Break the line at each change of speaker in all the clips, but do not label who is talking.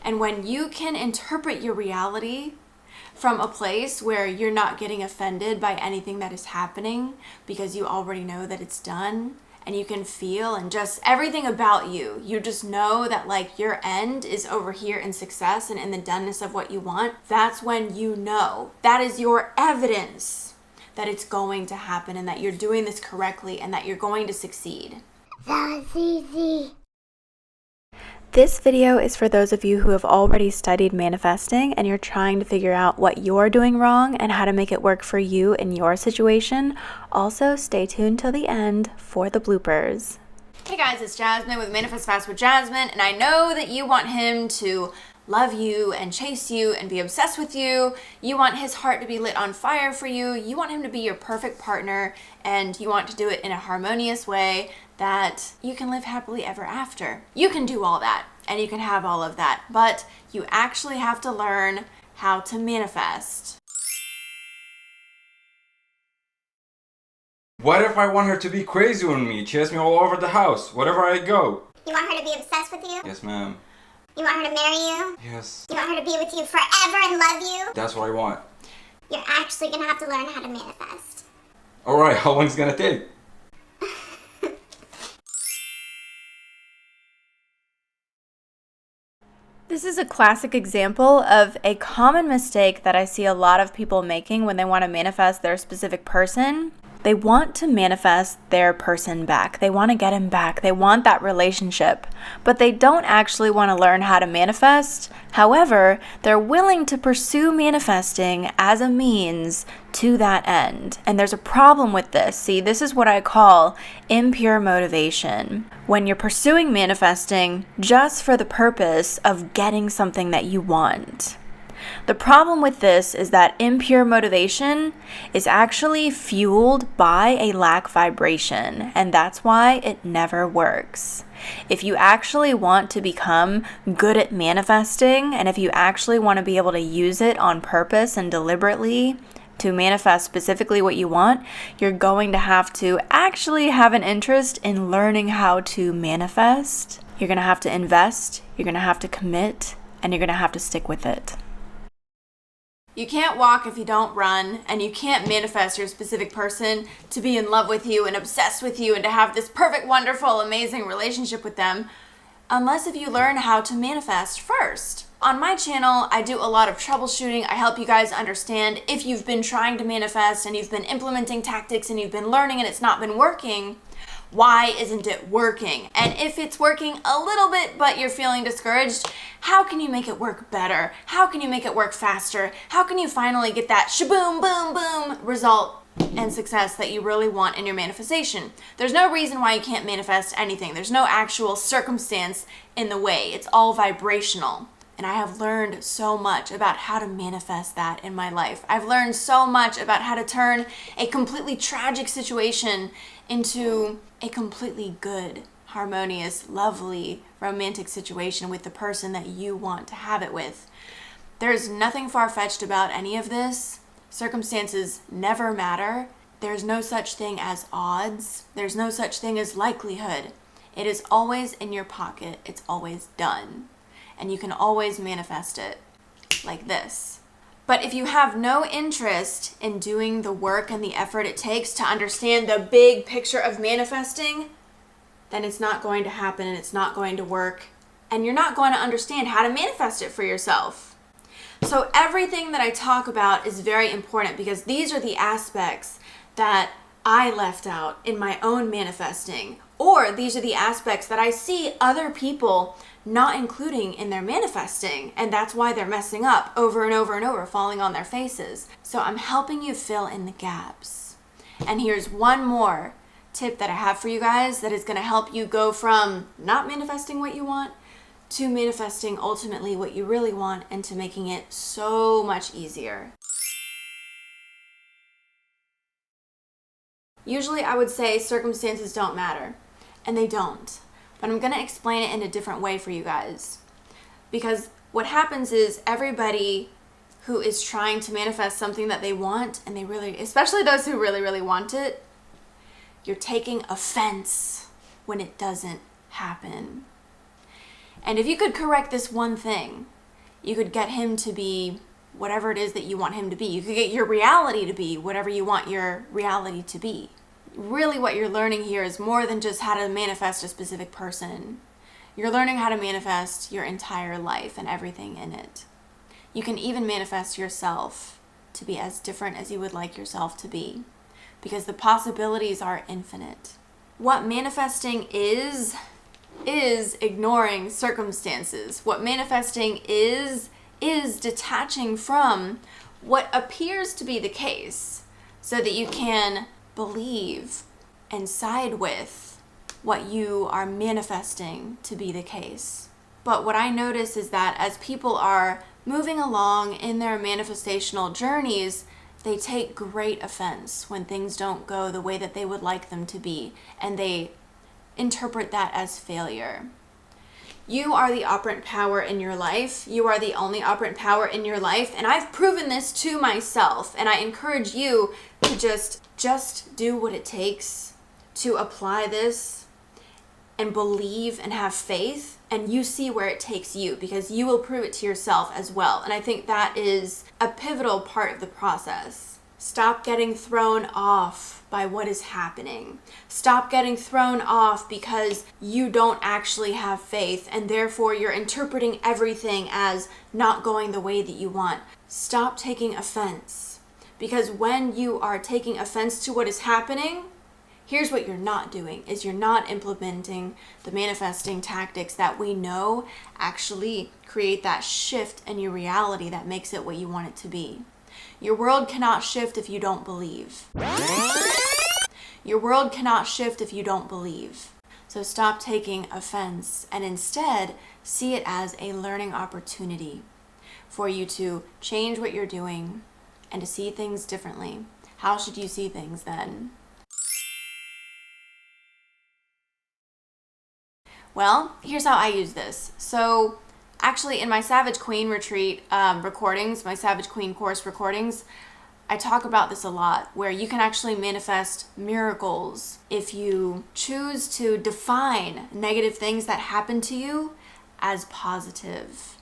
And when you can interpret your reality from a place where you're not getting offended by anything that is happening because you already know that it's done, and you can feel and just everything about you, you just know that like your end is over here in success and in the doneness of what you want, that's when you know. That is your evidence that it's going to happen and that you're doing this correctly and that you're going to succeed.
That's easy.
This video is for those of you who have already studied manifesting and you're trying to figure out what you're doing wrong and how to make it work for you in your situation. Also, stay tuned till the end for the bloopers.
Hey guys, it's Jasmine with Manifest Fast with Jasmine, and I know that you want him to love you and chase you and be obsessed with you. You want his heart to be lit on fire for you. You want him to be your perfect partner, and you want to do it in a harmonious way that you can live happily ever after. You can do all that and you can have all of that, but you actually have to learn how to manifest.
What if I want her to be crazy on me, chase me all over the house, wherever I go?
You want her to be obsessed with you?
Yes, ma'am.
You want her to marry you?
Yes.
You want her to be with you forever and love you?
That's what I want.
You're actually gonna have to learn how to manifest.
Alright, how long is it gonna take?
This is a classic example of a common mistake that I see a lot of people making when they want to manifest their specific person. They want to manifest their person back. They want to get him back. They want that relationship, but they don't actually want to learn how to manifest. However, they're willing to pursue manifesting as a means to that end. And there's a problem with this. See, this is what I call impure motivation. When you're pursuing manifesting just for the purpose of getting something that you want. The problem with this is that impure motivation is actually fueled by a lack vibration, and that's why it never works. If you actually want to become good at manifesting, and if you actually want to be able to use it on purpose and deliberately to manifest specifically what you want, you're going to have to actually have an interest in learning how to manifest. You're going to have to invest, you're going to have to commit, and you're going to have to stick with it.
You can't walk if you don't run, and you can't manifest your specific person to be in love with you and obsessed with you and to have this perfect, wonderful, amazing relationship with them unless if you learn how to manifest first. On my channel, I do a lot of troubleshooting. I help you guys understand if you've been trying to manifest and you've been implementing tactics and you've been learning and it's not been working. Why isn't it working? And if it's working a little bit but you're feeling discouraged, how can you make it work better? How can you make it work faster? How can you finally get that shaboom, boom, boom result and success that you really want in your manifestation? There's no reason why you can't manifest anything. There's no actual circumstance in the way. It's all vibrational. And I have learned so much about how to manifest that in my life. I've learned so much about how to turn a completely tragic situation into a completely good, harmonious, lovely, romantic situation with the person that you want to have it with. There's nothing far-fetched about any of this. Circumstances never matter. There's no such thing as odds. There's no such thing as likelihood. It is always in your pocket. It's always done. And you can always manifest it like this. But if you have no interest in doing the work and the effort it takes to understand the big picture of manifesting, then it's not going to happen and it's not going to work. And you're not going to understand how to manifest it for yourself. So everything that I talk about is very important because these are the aspects that I left out in my own manifesting. Or these are the aspects that I see other people not including in their manifesting, and that's why they're messing up over and over and over, falling on their faces. So I'm helping you fill in the gaps. And here's one more tip that I have for you guys that is going to help you go from not manifesting what you want to manifesting ultimately what you really want and to making it so much easier. Usually I would say circumstances don't matter, and they don't. But I'm going to explain it in a different way for you guys. Because what happens is everybody who is trying to manifest something that they want, and they really, especially those who really, really want it, you're taking offense when it doesn't happen. And if you could correct this one thing, you could get him to be whatever it is that you want him to be. You could get your reality to be whatever you want your reality to be. Really what you're learning here is more than just how to manifest a specific person. You're learning how to manifest your entire life and everything in it. You can even manifest yourself to be as different as you would like yourself to be, because the possibilities are infinite. What manifesting is ignoring circumstances. What manifesting is detaching from what appears to be the case so that you can believe and side with what you are manifesting to be the case. But what I notice is that as people are moving along in their manifestational journeys, they take great offense when things don't go the way that they would like them to be, and they interpret that as failure. You are the operant power in your life. You are the only operant power in your life, and I've proven this to myself, and I encourage you to just do what it takes to apply this and believe and have faith, and you see where it takes you, because you will prove it to yourself as well. And I think that is a pivotal part of the process. Stop getting thrown off by what is happening. Stop getting thrown off because you don't actually have faith and therefore you're interpreting everything as not going the way that you want. Stop taking offense, because when you are taking offense to what is happening, here's what you're not doing, is you're not implementing the manifesting tactics that we know actually create that shift in your reality that makes it what you want it to be. Your world cannot shift if you don't believe. Your world cannot shift if you don't believe. So stop taking offense and instead see it as a learning opportunity for you to change what you're doing and to see things differently. How should you see things then? Well, here's how I use this. So actually in my Savage Queen retreat recordings, my Savage Queen course recordings, I talk about this a lot, where you can actually manifest miracles if you choose to define negative things that happen to you as positive.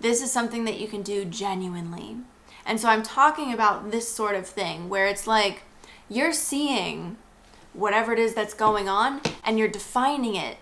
This is something that you can do genuinely. And so I'm talking about this sort of thing where it's like you're seeing whatever it is that's going on and you're defining it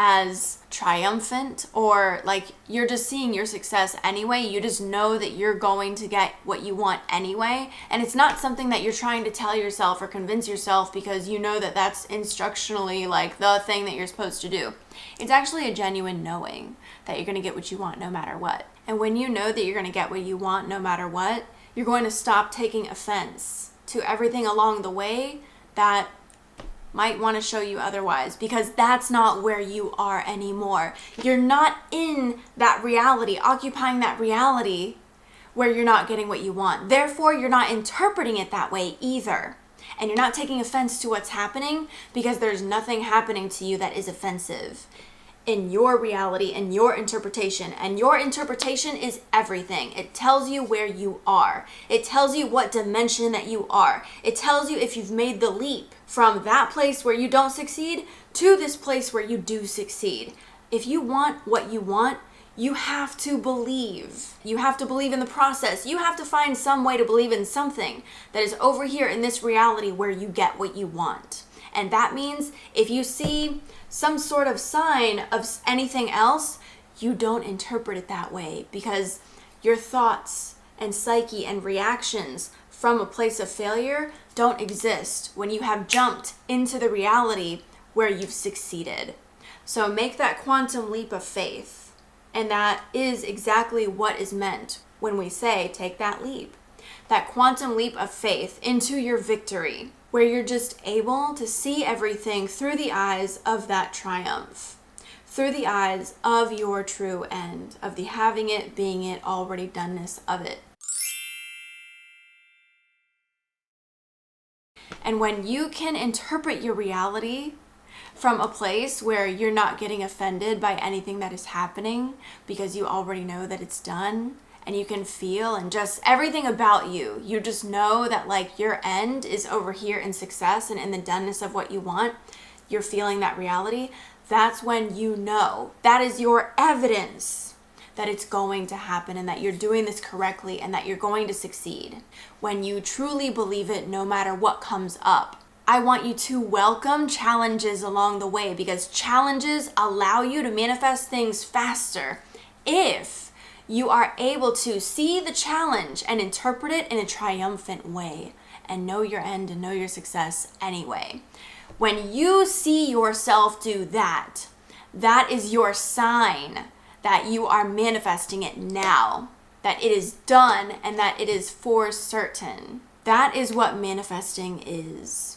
as triumphant, or like you're just seeing your success anyway. You just know that you're going to get what you want anyway. And it's not something that you're trying to tell yourself or convince yourself because you know that that's instructionally like the thing that you're supposed to do. It's actually a genuine knowing that you're going to get what you want no matter what. And when you know that you're going to get what you want no matter what, you're going to stop taking offense to everything along the way that might want to show you otherwise, because that's not where you are anymore. You're not in that reality, occupying that reality where you're not getting what you want. Therefore, you're not interpreting it that way either. And you're not taking offense to what's happening because there's nothing happening to you that is offensive in your reality and your interpretation. And your interpretation is everything. It tells you where you are. It tells you what dimension that you are. It tells you if you've made the leap from that place where you don't succeed to this place where you do succeed. If you want what you want, you have to believe. You have to believe in the process. You have to find some way to believe in something that is over here in this reality where you get what you want. And that means if you see some sort of sign of anything else, you don't interpret it that way, because your thoughts and psyche and reactions from a place of failure don't exist when you have jumped into the reality where you've succeeded. So make that quantum leap of faith. And that is exactly what is meant when we say take that leap. That quantum leap of faith into your victory, where you're just able to see everything through the eyes of that triumph, through the eyes of your true end, of the having it, being it, already doneness of it. And when you can interpret your reality from a place where you're not getting offended by anything that is happening because you already know that it's done, and you can feel and just everything about you, you just know that like your end is over here in success and in the doneness of what you want, you're feeling that reality, that's when you know. That is your evidence that it's going to happen and that you're doing this correctly and that you're going to succeed. When you truly believe it, no matter what comes up. I want you to welcome challenges along the way, because challenges allow you to manifest things faster if you are able to see the challenge and interpret it in a triumphant way and know your end and know your success anyway. When you see yourself do that, that is your sign that you are manifesting it now, that it is done and that it is for certain. That is what manifesting is.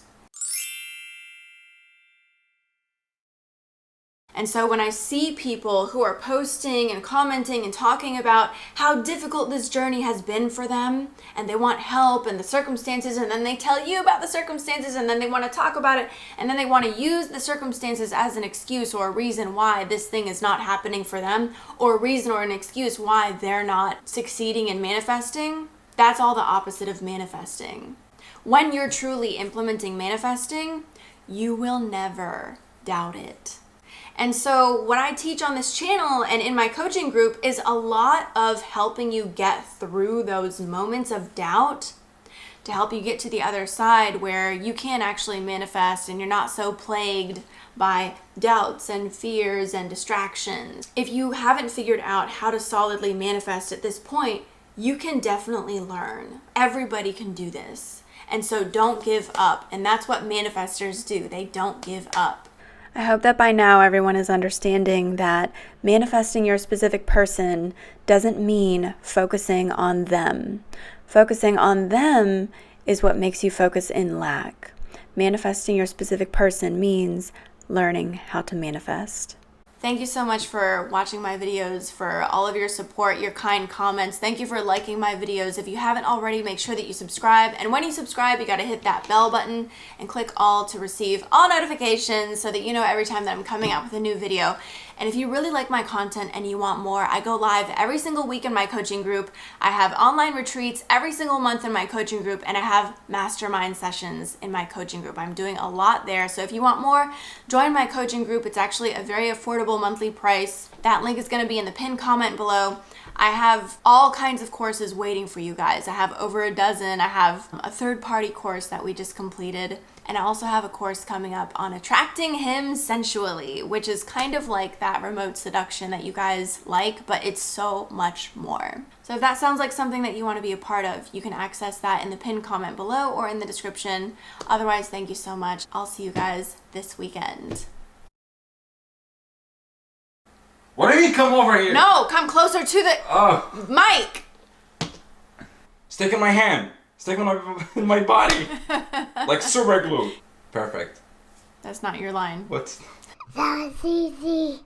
And so when I see people who are posting and commenting and talking about how difficult this journey has been for them, and they want help and the circumstances, and then they tell you about the circumstances, and then they want to talk about it, and then they want to use the circumstances as an excuse or a reason why this thing is not happening for them, or a reason or an excuse why they're not succeeding in manifesting, that's all the opposite of manifesting. When you're truly implementing manifesting, you will never doubt it. And so what I teach on this channel and in my coaching group is a lot of helping you get through those moments of doubt, to help you get to the other side where you can actually manifest and you're not so plagued by doubts and fears and distractions. If you haven't figured out how to solidly manifest at this point, you can definitely learn. Everybody can do this. And so don't give up. And that's what manifestors do. They don't give up.
I hope that by now everyone is understanding that manifesting your specific person doesn't mean focusing on them. Focusing on them is what makes you focus in lack. Manifesting your specific person means learning how to manifest.
Thank you so much for watching my videos, for all of your support, your kind comments. Thank you for liking my videos. If you haven't already, make sure that you subscribe. And when you subscribe, you gotta hit that bell button and click all to receive all notifications so that you know every time that I'm coming out with a new video. And if you really like my content and you want more, I go live every single week in my coaching group. I have online retreats every single month in my coaching group, and I have mastermind sessions in my coaching group. I'm doing a lot there. So if you want more, join my coaching group. It's actually a very affordable monthly price. That link is going to be in the pinned comment below. I have all kinds of courses waiting for you guys. I have over a dozen. I have a third-party course that we just completed. And I also have a course coming up on attracting him sensually, which is kind of like that remote seduction that you guys like, but it's so much more. So if that sounds like something that you want to be a part of, you can access that in the pinned comment below or in the description. Otherwise, thank you so much. I'll see you guys this weekend.
What do you mean come over here?
No, come closer to the mic.
Stick in my hand. Stick in my body. Like super glue. Perfect.
That's not your line.
What?
That was easy.